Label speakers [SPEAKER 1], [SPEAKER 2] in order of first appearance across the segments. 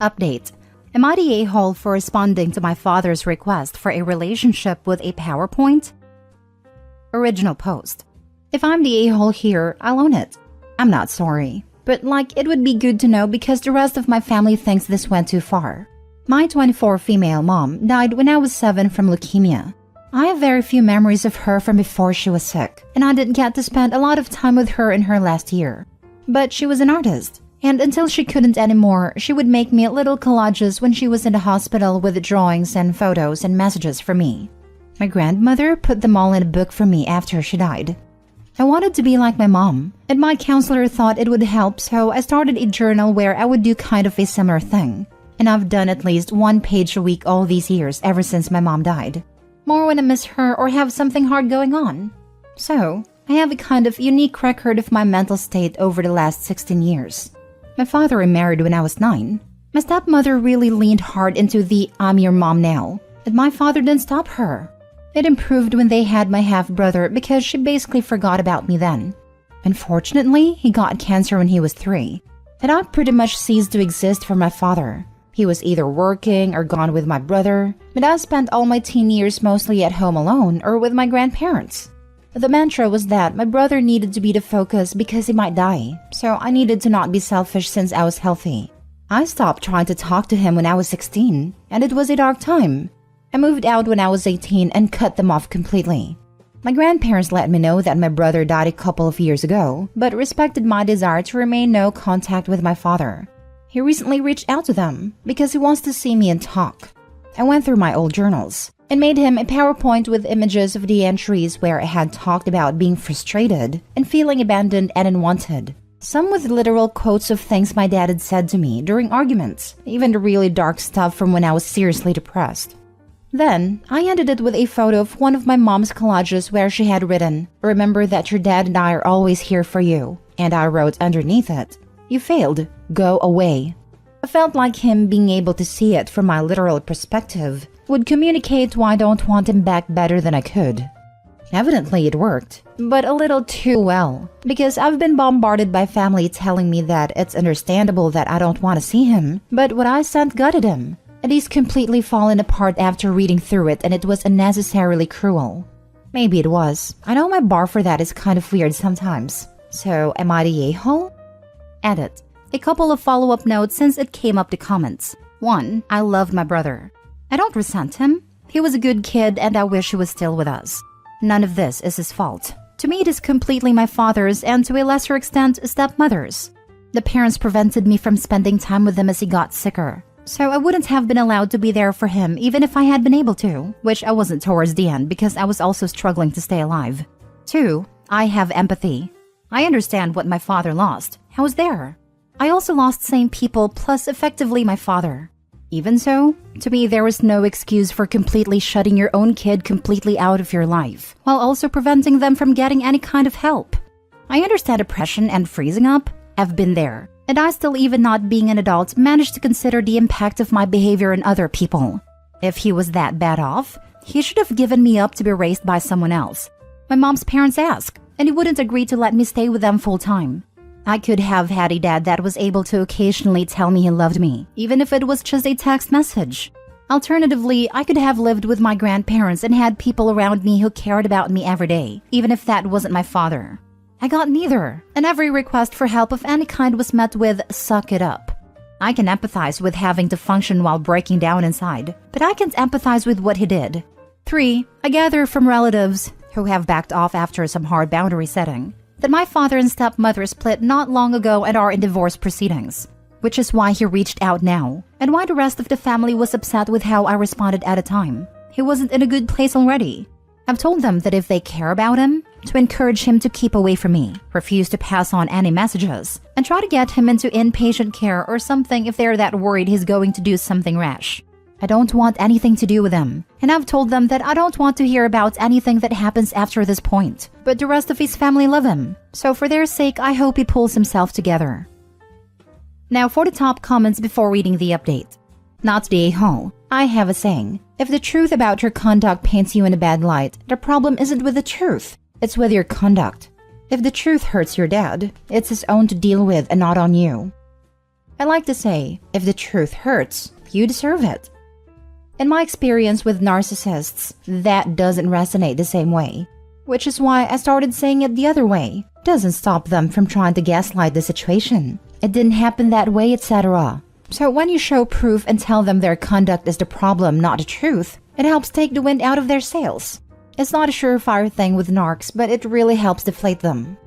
[SPEAKER 1] Update. Am I the a-hole for responding to my father's request for a relationship with a PowerPoint? Original post. If I'm the a-hole here, I'll own it. I'm not sorry, but it would be good to know because the rest of my family thinks this went too far. My 24 female mom died when I was 7 from leukemia. I have very few memories of her from before she was sick, and I didn't get to spend a lot of time with her in her last year. But she was an artist, and until she couldn't anymore, she would make me little collages when she was in the hospital with drawings and photos and messages for me. My grandmother put them all in a book for me after she died. I wanted to be like my mom, and my counselor thought it would help, so I started a journal where I would do kind of a similar thing. And I've done at least 1 page a week all these years ever since my mom died. More when I miss her or have something hard going on. So, I have a kind of unique record of my mental state over the last 16 years. My father remarried when I was 9. My stepmother really leaned hard into the "I'm your mom now," and my father didn't stop her. It improved when they had my half-brother because she basically forgot about me then. Unfortunately, he got cancer when he was 3, and I pretty much ceased to exist for my father. He was either working or gone with my brother, but I spent all my teen years mostly at home alone or with my grandparents. The mantra was that my brother needed to be the focus because he might die, so I needed to not be selfish since I was healthy. I stopped trying to talk to him when I was 16, and it was a dark time. I moved out when I was 18 and cut them off completely. My grandparents let me know that my brother died a couple of years ago, but respected my desire to remain no contact with my father. He recently reached out to them because he wants to see me and talk. I went through my old journals and made him a PowerPoint with images of the entries where I had talked about being frustrated and feeling abandoned and unwanted. Some with literal quotes of things my dad had said to me during arguments, even the really dark stuff from when I was seriously depressed. Then, I ended it with a photo of one of my mom's collages where she had written, "Remember that your dad and I are always here for you," and I wrote underneath it, "You failed. Go away." I felt like him being able to see it from my literal perspective would communicate why I don't want him back better than I could. Evidently it worked, but a little too well, because I've been bombarded by family telling me that it's understandable that I don't want to see him, but what I sent gutted him, and he's completely fallen apart after reading through it, and it was unnecessarily cruel. Maybe it was. I know my bar for that is kind of weird sometimes. So, am I the a-hole? Edit. A couple of follow-up notes since it came up to comments. 1. I love my brother. I don't resent him. He was a good kid and I wish he was still with us. None of this is his fault. To me, it is completely my father's and to a lesser extent, stepmother's. The parents prevented me from spending time with him as he got sicker. So I wouldn't have been allowed to be there for him even if I had been able to, which I wasn't towards the end because I was also struggling to stay alive. 2. I have empathy. I understand what my father lost. I was there. I also lost same people plus effectively my father. Even so, to me there was no excuse for completely shutting your own kid completely out of your life, while also preventing them from getting any kind of help. I understand depression and freezing up. I've been there. And I still, even not being an adult, managed to consider the impact of my behavior on other people. If he was that bad off, he should have given me up to be raised by someone else. My mom's parents asked, and he wouldn't agree to let me stay with them full time. I could have had a dad that was able to occasionally tell me he loved me, even if it was just a text message. Alternatively, I could have lived with my grandparents and had people around me who cared about me every day, even if that wasn't my father. I got neither, and every request for help of any kind was met with "suck it up." I can empathize with having to function while breaking down inside, but I can't empathize with what he did. 3. I gather from relatives, who have backed off after some hard boundary setting, that my father and stepmother split not long ago and are in divorce proceedings, which is why he reached out now, and why the rest of the family was upset with how I responded at a time. He wasn't in a good place already. I've told them that if they care about him, to encourage him to keep away from me, refuse to pass on any messages, and try to get him into inpatient care or something if they're that worried he's going to do something rash. I don't want anything to do with him, and I've told them that I don't want to hear about anything that happens after this point, but the rest of his family love him, so for their sake I hope he pulls himself together. Now for the top comments before reading the update. Not the a-hole. I have a saying, if the truth about your conduct paints you in a bad light, the problem isn't with the truth, it's with your conduct. If the truth hurts your dad, it's his own to deal with and not on you. I like to say, if the truth hurts, you deserve it. In my experience with narcissists, that doesn't resonate the same way, which is why I started saying it the other way. Doesn't stop them from trying to gaslight the situation. It didn't happen that way, etc. So when you show proof and tell them their conduct is the problem, not the truth, it helps take the wind out of their sails. It's not a surefire thing with narcs, but it really helps deflate them.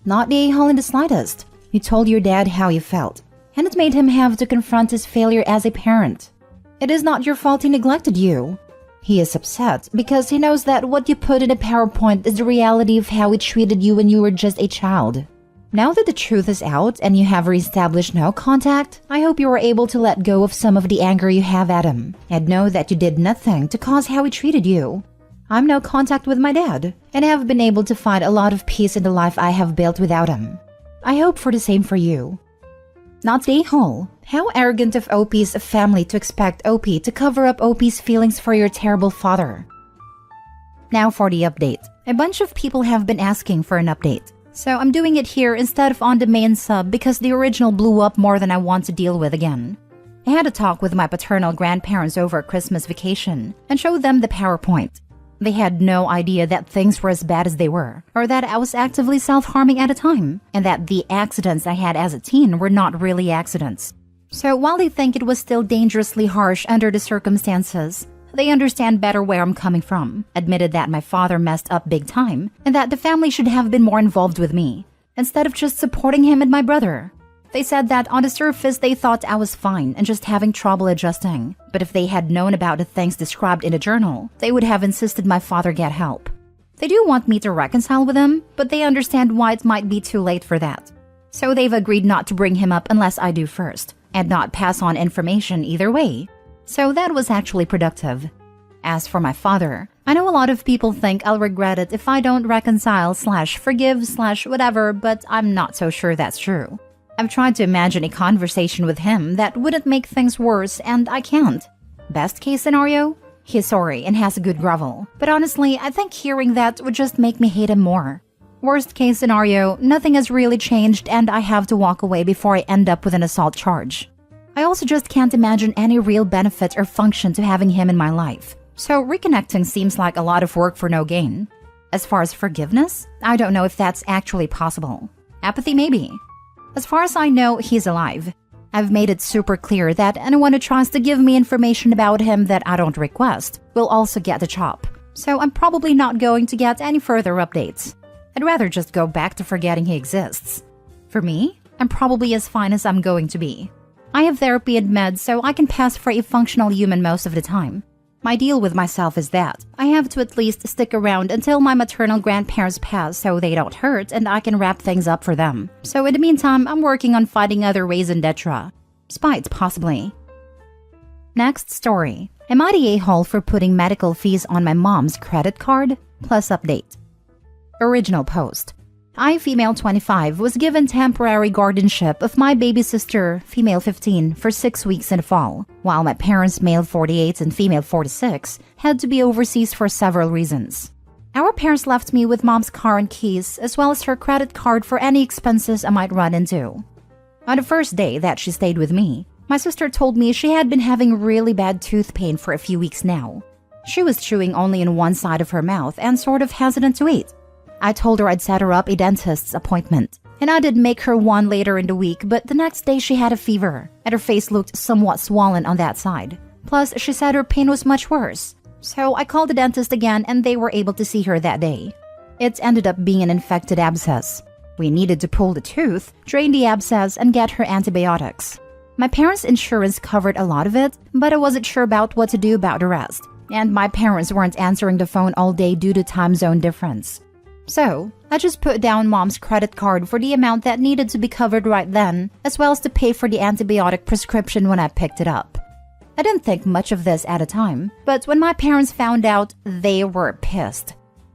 [SPEAKER 1] Not the a-hole in the slightest. You told your dad how you felt, and it made him have to confront his failure as a parent. It is not your fault he neglected you. He is upset because he knows that what you put in a PowerPoint is the reality of how he treated you when you were just a child. Now that the truth is out and you have reestablished no contact, I hope you are able to let go of some of the anger you have at him and know that you did nothing to cause how he treated you. I'm no contact with my dad, and I have been able to find a lot of peace in the life I have built without him. I hope for the same for you. Not the a-hole. How arrogant of OP's family to expect OP to cover up OP's feelings for your terrible father. Now for the update. A bunch of people have been asking for an update, so I'm doing it here instead of on the main sub because the original blew up more than I want to deal with again. I had a talk with my paternal grandparents over Christmas vacation and showed them the PowerPoint. They had no idea that things were as bad as they were, or that I was actively self-harming at a time, and that the accidents I had as a teen were not really accidents. So while they think it was still dangerously harsh under the circumstances, they understand better where I'm coming from, admitted that my father messed up big time, and that the family should have been more involved with me, instead of just supporting him and my brother. They said that on the surface they thought I was fine and just having trouble adjusting, but if they had known about the things described in the journal, they would have insisted my father get help. They do want me to reconcile with him, but they understand why it might be too late for that. So they've agreed not to bring him up unless I do first, and not pass on information either way. So that was actually productive. As for my father, I know a lot of people think I'll regret it if I don't reconcile/forgive/whatever, but I'm not so sure that's true. I've tried to imagine a conversation with him that wouldn't make things worse, and I can't. Best case scenario? He's sorry and has a good grovel, but honestly, I think hearing that would just make me hate him more. Worst case scenario, nothing has really changed and I have to walk away before I end up with an assault charge. I also just can't imagine any real benefit or function to having him in my life, so reconnecting seems like a lot of work for no gain. As far as forgiveness, I don't know if that's actually possible. Apathy maybe. As far as I know, he's alive. I've made it super clear that anyone who tries to give me information about him that I don't request will also get the chop. So I'm probably not going to get any further updates. I'd rather just go back to forgetting he exists. For me, I'm probably as fine as I'm going to be. I have therapy and meds, so I can pass for a functional human most of the time. My deal with myself is that I have to at least stick around until my maternal grandparents pass so they don't hurt and I can wrap things up for them. So in the meantime, I'm working on finding other ways in Detra. Spite, possibly. Next story. Am I the a-hole for putting medical fees on my mom's credit card? Plus update. Original post. I, female 25, was given temporary guardianship of my baby sister, female 15, for 6 weeks in the fall, while my parents, male 48 and female 46, had to be overseas for several reasons. Our parents left me with mom's car and keys, as well as her credit card for any expenses I might run into. On the first day that she stayed with me, my sister told me she had been having really bad tooth pain for a few weeks now. She was chewing only in one side of her mouth and sort of hesitant to eat. I told her I'd set her up a dentist's appointment, and I did make her one later in the week, but the next day she had a fever, and her face looked somewhat swollen on that side. Plus, she said her pain was much worse. So I called the dentist again and they were able to see her that day. It ended up being an infected abscess. We needed to pull the tooth, drain the abscess, and get her antibiotics. My parents' insurance covered a lot of it, but I wasn't sure about what to do about the rest, and my parents weren't answering the phone all day due to time zone difference. So, I just put down mom's credit card for the amount that needed to be covered right then, as well as to pay for the antibiotic prescription when I picked it up. I didn't think much of this at a time, but when my parents found out, they were pissed.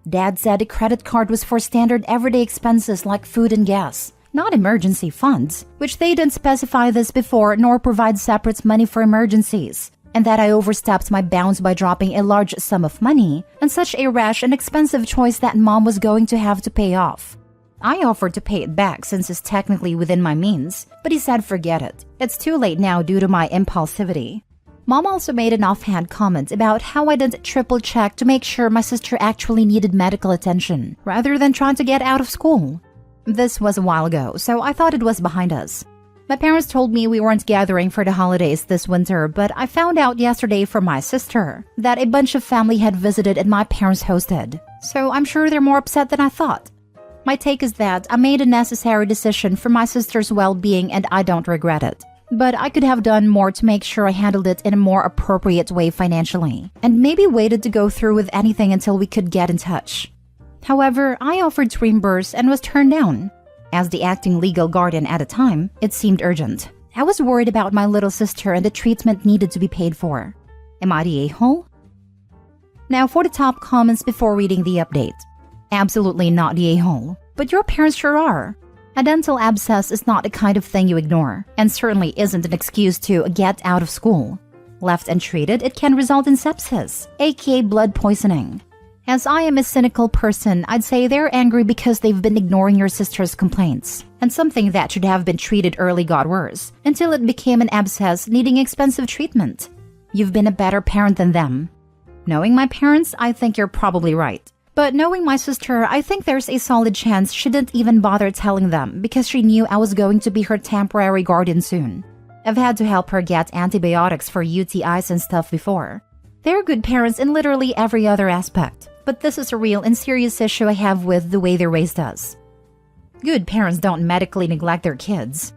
[SPEAKER 1] Dad said the credit card was for standard everyday expenses like food and gas, not emergency funds, which they didn't specify this before nor provide separate money for emergencies, and that I overstepped my bounds by dropping a large sum of money and such a rash and expensive choice that mom was going to have to pay off. I offered to pay it back since it's technically within my means, but he said forget it. It's too late now due to my impulsivity. Mom also made an offhand comment about how I didn't triple check to make sure my sister actually needed medical attention, rather than trying to get out of school. This was a while ago, so I thought it was behind us. My parents told me we weren't gathering for the holidays this winter, but I found out yesterday from my sister that a bunch of family had visited and my parents hosted. So I'm sure they're more upset than I thought. My take is that I made a necessary decision for my sister's well-being and I don't regret it. But I could have done more to make sure I handled it in a more appropriate way financially, and maybe waited to go through with anything until we could get in touch. However, I offered to reimburse and was turned down. As the acting legal guardian at the time, it seemed urgent. I was worried about my little sister and the treatment needed to be paid for. Am I the a-hole? Now for the top comments before reading the update. Absolutely not the a-hole, but your parents sure are. A dental abscess is not the kind of thing you ignore, and certainly isn't an excuse to get out of school. Left untreated, it can result in sepsis, aka blood poisoning. As I am a cynical person, I'd say they're angry because they've been ignoring your sister's complaints, and something that should have been treated early got worse, until it became an abscess needing expensive treatment. You've been a better parent than them. Knowing my parents, I think you're probably right. But knowing my sister, I think there's a solid chance she didn't even bother telling them because she knew I was going to be her temporary guardian soon. I've had to help her get antibiotics for UTIs and stuff before. They're good parents in literally every other aspect. But this is a real and serious issue I have with the way they raised us. Good parents don't medically neglect their kids.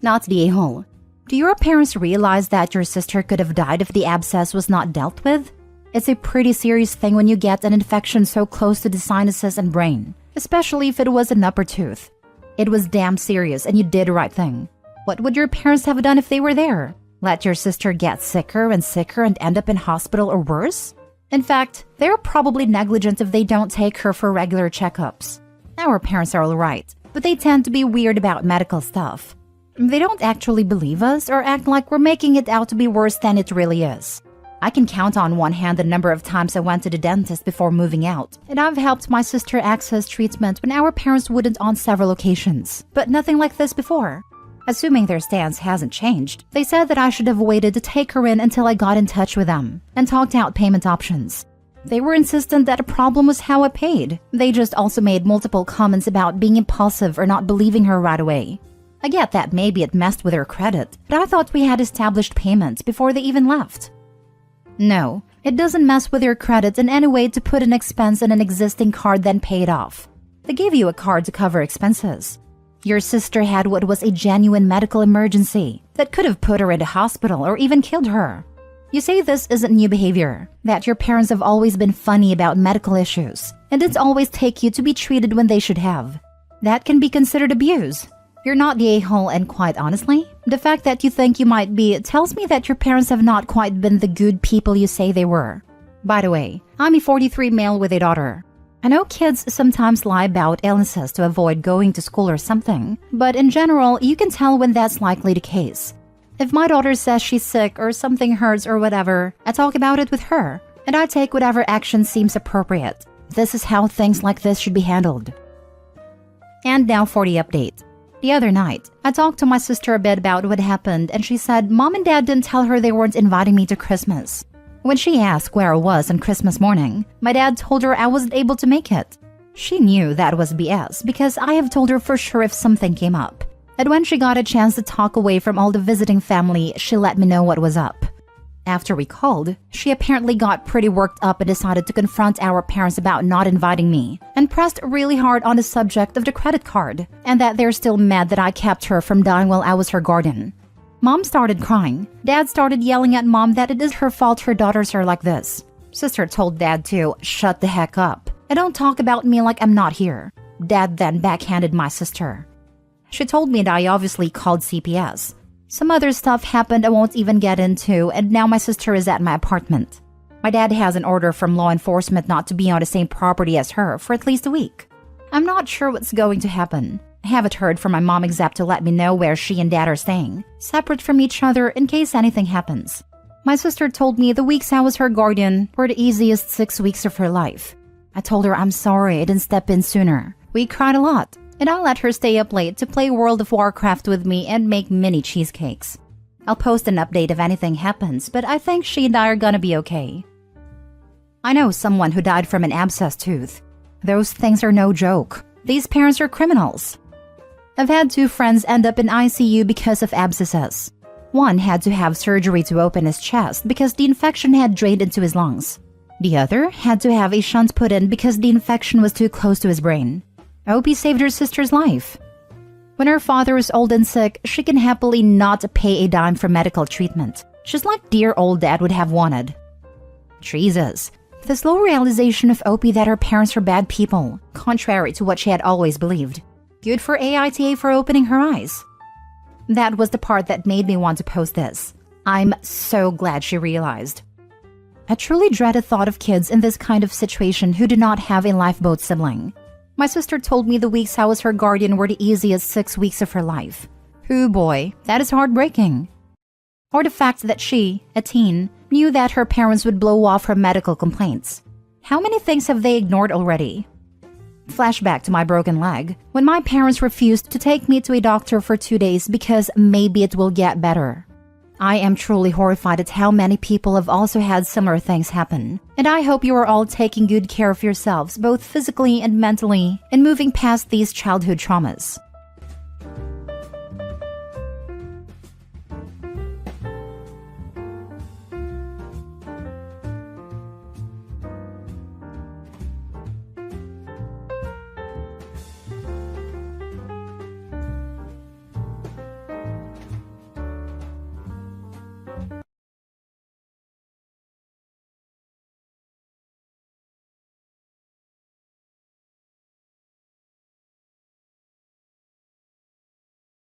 [SPEAKER 1] Not the a-hole. Do your parents realize that your sister could have died if the abscess was not dealt with? It's a pretty serious thing when you get an infection so close to the sinuses and brain, especially if it was an upper tooth. It was damn serious and you did the right thing. What would your parents have done if they were there? Let your sister get sicker and sicker and end up in hospital or worse? In fact, they're probably negligent if they don't take her for regular checkups. Our parents are alright, but they tend to be weird about medical stuff. They don't actually believe us or act like we're making it out to be worse than it really is. I can count on one hand the number of times I went to the dentist before moving out, and I've helped my sister access treatment when our parents wouldn't on several occasions, but nothing like this before. Assuming their stance hasn't changed, they said that I should have waited to take her in until I got in touch with them and talked out payment options. They were insistent that the problem was how I paid. They just also made multiple comments about being impulsive or not believing her right away. I get that maybe it messed with her credit, but I thought we had established payments before they even left. No, it doesn't mess with your credit in any way to put an expense in an existing card then pay it off. They gave you a card to cover expenses. Your sister had what was a genuine medical emergency that could have put her in the hospital or even killed her. You say this isn't new behavior, that your parents have always been funny about medical issues, and didn't always take you to be treated when they should have. That can be considered abuse. You're not the a-hole, and quite honestly, the fact that you think you might be tells me that your parents have not quite been the good people you say they were. By the way, I'm a 43 male with a daughter. I know kids sometimes lie about illnesses to avoid going to school or something, but in general, you can tell when that's likely the case. If my daughter says she's sick or something hurts or whatever, I talk about it with her, and I take whatever action seems appropriate. This is how things like this should be handled. And now for the update. The other night, I talked to my sister a bit about what happened, and she said Mom and Dad didn't tell her they weren't inviting me to Christmas. When she asked where I was on Christmas morning, my dad told her I wasn't able to make it. She knew that was BS because I have told her for sure if something came up. And when she got a chance to talk away from all the visiting family, she let me know what was up. After we called, she apparently got pretty worked up and decided to confront our parents about not inviting me, and pressed really hard on the subject of the credit card, and that they're still mad that I kept her from dying while I was her guardian. Mom started crying. Dad started yelling at Mom that it is her fault her daughters are like this. Sister told Dad to shut the heck up and don't talk about me like I'm not here. Dad then backhanded my sister. She told me that I obviously called CPS. Some other stuff happened I won't even get into, and now my sister is at my apartment. My dad has an order from law enforcement not to be on the same property as her for at least a week. I'm not sure what's going to happen. I haven't heard from my mom except to let me know where she and Dad are staying, separate from each other in case anything happens. My sister told me the weeks I was her guardian were the easiest 6 weeks of her life. I told her I'm sorry I didn't step in sooner, We cried a lot, and I let her stay up late to play World of Warcraft with me and make mini cheesecakes. I'll post an update if anything happens, but I think she and I are gonna be okay. I know someone who died from an abscessed tooth. Those things are no joke. These parents are criminals. I've had 2 friends end up in ICU because of abscesses. One had to have surgery to open his chest because the infection had drained into his lungs. The other had to have a shunt put in because the infection was too close to his brain. Opie saved her sister's life. When her father is old and sick, she can happily not pay a dime for medical treatment, just like dear old dad would have wanted. Jesus, the slow realization of Opie that her parents were bad people, contrary to what she had always believed. Good for AITA for opening her eyes. That was the part that made me want to post this. I'm so glad she realized. I truly dread the thought of kids in this kind of situation who do not have a lifeboat sibling. My sister told me the weeks I was her guardian were the easiest 6 weeks of her life. Hoo boy, that is heartbreaking. Or the fact that she, a teen, knew that her parents would blow off her medical complaints. How many things have they ignored already? Flashback to my broken leg, when my parents refused to take me to a doctor for 2 days because maybe it will get better. I am truly horrified at how many people have also had similar things happen, and I hope you are all taking good care of yourselves both physically and mentally and moving past these childhood traumas.